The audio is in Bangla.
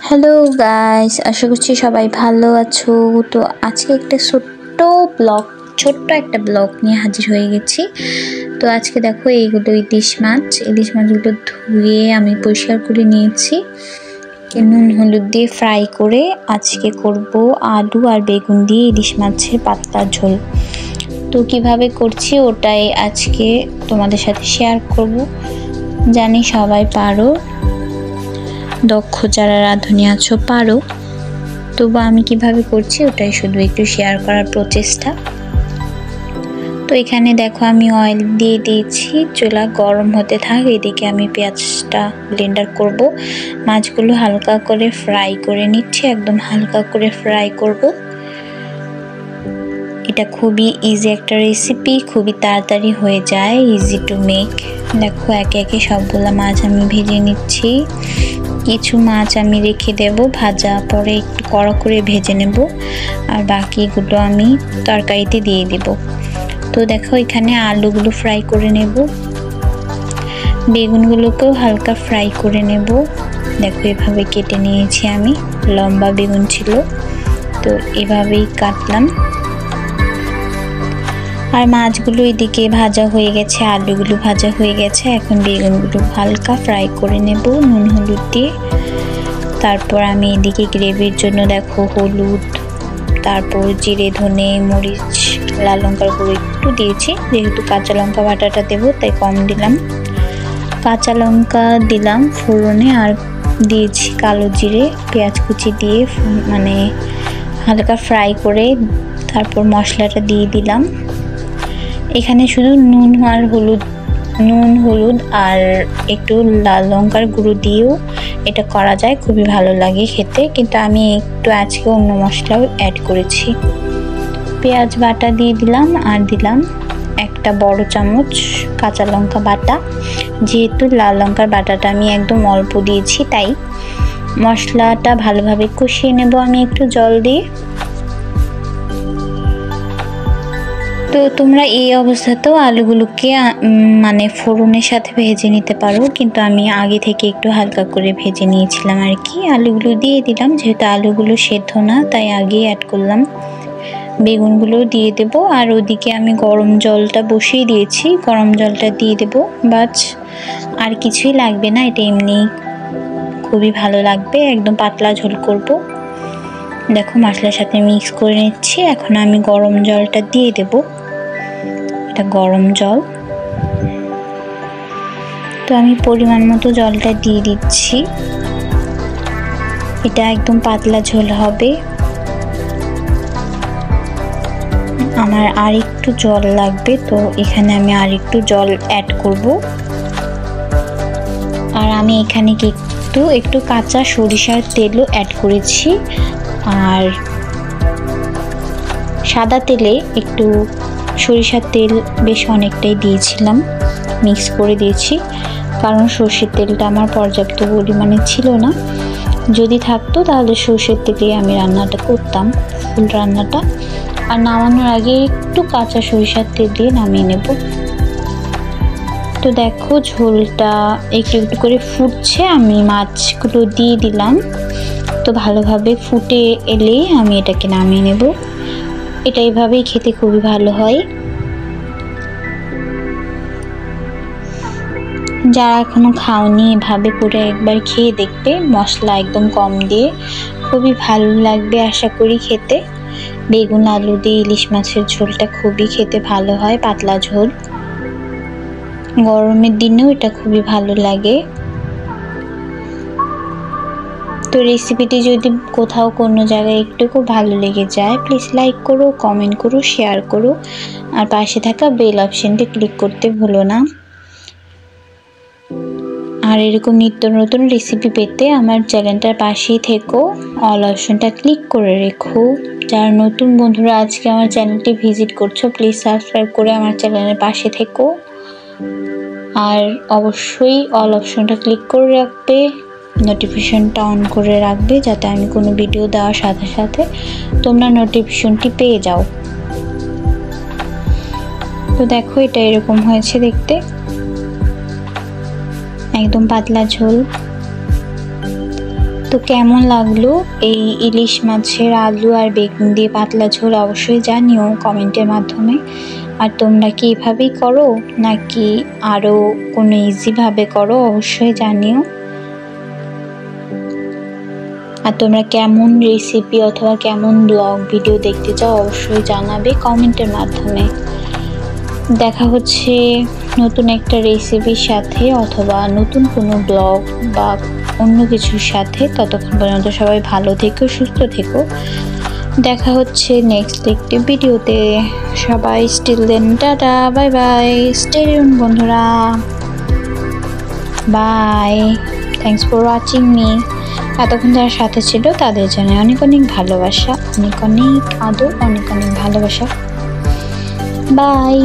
হ্যালো গাইস, আশা করছি সবাই ভালো আছো। তো আজকে একটা ছোট্ট একটা ব্লগ নিয়ে হাজির হয়ে গেছি। তো আজকে দেখো এইগুলো ইলিশ মাছগুলো ধুয়ে আমি পরিষ্কার করে নিয়েছি। নুন হলুদ দিয়ে ফ্রাই করে আজকে করব আলু আর বেগুন দিয়ে ইলিশ মাছের পাতলা ঝোল। তো কিভাবে করছি ওটাই আজকে তোমাদের সাথে শেয়ার করব। জানি সবাই পারো, দক্ষ যারা রাঁধুনি আছো পারো, তবু আমি কিভাবে করছি ওটাই শুধু একটু শেয়ার করার প্রচেষ্টা। তো এখানে দেখো আমি অয়েল দিয়ে দিয়েছি, চুলা গরম হতে থাক। এদিকে আমি পেঁয়াজটা ব্লেন্ডার করব। মাছগুলো হালকা করে ফ্রাই করে নিচ্ছি, একদম হালকা করে ফ্রাই করব। এটা খুবই ইজি একটা রেসিপি, খুবই তাড়াতাড়ি হয়ে যায়, ইজি টু মেক। দেখো একে একে সবগুলো মাছ আমি ভেজে নিচ্ছি। কিছু মাছ আমি রেখে দেব, ভাজা পরে একটু কড়া করে ভেজে নেব, আর বাকিগুলো আমি তরকারিতে দিয়ে দেব। তো দেখো এখানে আলুগুলো ফ্রাই করে নেব, বেগুনগুলোকেও হালকা ফ্রাই করে নেব। দেখো এভাবে কেটে নিয়েছি আমি, লম্বা বেগুন ছিল তো এভাবেই কাটলাম। আর মাছগুলো এদিকে ভাজা হয়ে গেছে, আলুগুলো ভাজা হয়ে গেছে। এখন বেগুনগুলো হালকা ফ্রাই করে নেব নুন হলুদ দিয়ে। তারপর আমি এদিকে গ্রেভির জন্য দেখো হলুদ, তারপর জিরে ধনে মরিচ লাল লঙ্কার গুঁড়ো একটু দিয়েছি, যেহেতু কাঁচা লঙ্কা বাটাটা দেবো তাই কম দিলাম। কাঁচা লঙ্কা দিলাম ফোড়নে, আর দিয়েছি কালো জিরে, পেঁয়াজ কুচি দিয়ে মানে হালকা ফ্রাই করে তারপর মশলাটা দিয়ে দিলাম। এখানে শুধু নুন হলুদ আর একটু লাল লঙ্কার গুঁড়ো দিয়েও এটা করা যায়, খুবই ভালো লাগে খেতে, কিন্তু আমি একটু আজকে অন্য মশলাও অ্যাড করেছি। পেঁয়াজ বাটা দিয়ে দিলাম, আর দিলাম একটা বড় চামচ কাঁচা লঙ্কা বাটা। যেহেতু লাল লঙ্কার বাটাটা আমি একদম অল্প দিয়েছি, তাই মশলাটা ভালোভাবে কষিয়ে নেব আমি একটু জল দিয়ে। তো তোমরা এই অবস্থাতেও আলুগুলোকে মানে ফোড়নের সাথে ভেজে নিতে পারো, কিন্তু আমি আগে থেকে একটু হালকা করে ভেজে নিয়েছিলাম আর কি। আলুগুলো দিয়ে দিলাম, যেহেতু আলুগুলো সেদ্ধ না তাই আগেই অ্যাড করলাম। বেগুনগুলো দিয়ে দেব, আর ওদিকে আমি গরম জলটা বসিয়ে দিয়েছি, গরম জলটা দিয়ে দেব। বাস আর কিছুই লাগবে না, এটা এমনি খুবই ভালো লাগবে, একদম পাতলা ঝোল করব। দেখো মশলার সাথে মিক্স করে নিচ্ছি। এখন আমি গরম জলটা দিয়ে দেব, এটা গরম জল। তো আমি পরিমাণ মতো জলটা দিয়ে দিচ্ছি, এটা একদম পাতলা ঝোল হবে। আমার আর একটু জল লাগবে, তো এখানে আমি আর একটু জল অ্যাড করব। আর আমি এখানে একটু কাঁচা সরিষার তেলও অ্যাড করেছি, আর সাদা তেলে একটু সরিষার তেল বেশ অনেকটাই দিয়েছিলাম, মিক্স করে দিয়েছি, কারণ সর্ষের তেলটা আমার পর্যাপ্ত পরিমাণে ছিল না। যদি থাকতো তাহলে সর্ষের তেলে আমি রান্নাটা করতাম, ফুল রান্নাটা। আর নামানোর আগে একটু কাঁচা সরিষার তেল দিয়ে নামিয়ে নেব। তো দেখো ঝোলটা একটু একটু করে ফুটছে, আমি মাছগুলো দিয়ে দিলাম। তো ভালোভাবে ফুটে এলে আমি এটাকে নামিয়ে নেব। এটা এইভাবেই খেতে খুবই ভালো হয়। যারা এখনো খাওনি এভাবে করে একবার খেয়ে দেখবে, মশলা একদম কম দিয়ে, খুবই ভালো লাগবে আশা করি খেতে। বেগুন আলু দিয়ে ইলিশ মাছের ঝোলটা খুবই খেতে ভালো হয়, পাতলা ঝোল। গরমের দিনেও এটা খুবই ভালো লাগে। তো রেসিপিটি যদি কোথাও কোনো জায়গায় একটু ভালো লেগে যায়, প্লিজ লাইক করো, কমেন্ট করো, শেয়ার করো, আর পাশে থাকা বেল অপশনটি ক্লিক করতে ভুলো না। আর এরকম নিত্য নতুন রেসিপি পেতে আমার চ্যানেলটার পাশেই থেকো, অল অপশনটা ক্লিক করে রেখো। যারা নতুন বন্ধুরা আজকে আমার চ্যানেলটি ভিজিট করছো, প্লিজ সাবস্ক্রাইব করে আমার চ্যানেলের পাশে থেকো, আর অবশ্যই অল অপশনটা ক্লিক করে রাখবে, নোটিফিকেশনটা অন করে রাখবে, যাতে আমি কোনো ভিডিও দেওয়ার সাথে সাথে তোমরা নোটিফিকেশনটি পেয়ে যাও। তো দেখো এটা এরকম হয়েছে দেখতে, একদম পাতলা ঝোল। তো তো কেমন লাগলো এই ইলিশ মাছের আলু আর বেগুন দিয়ে পাতলা ঝোল অবশ্যই জানিও কমেন্টের মাধ্যমে। আর তোমরা কি এভাবেই করো নাকি আরও কোনো ইজিভাবে করো অবশ্যই জানিও। আর তোমরা কেমন রেসিপি অথবা কেমন ব্লগ ভিডিও দেখতে চাও অবশ্যই জানাবে কমেন্টের মাধ্যমে। দেখা হচ্ছে নতুন একটা রেসিপির সাথে অথবা নতুন কোনো ব্লগ বা অন্য কিছুর সাথে। ততক্ষণ পর্যন্ত সবাই ভালো থেকো, সুস্থ থেকো। দেখা হচ্ছে নেক্সট একটি ভিডিওতে। সবাই স্টিল দেন টাটা, বাই বাই, স্টে টিউন বন্ধুরা, bye. Thanks for watching me. এতক্ষণ যারা সাথে ছিল তাদের জন্য অনেক অনেক ভালোবাসা, অনেক অনেক আদর, অনেক অনেক ভালোবাসা। বাই।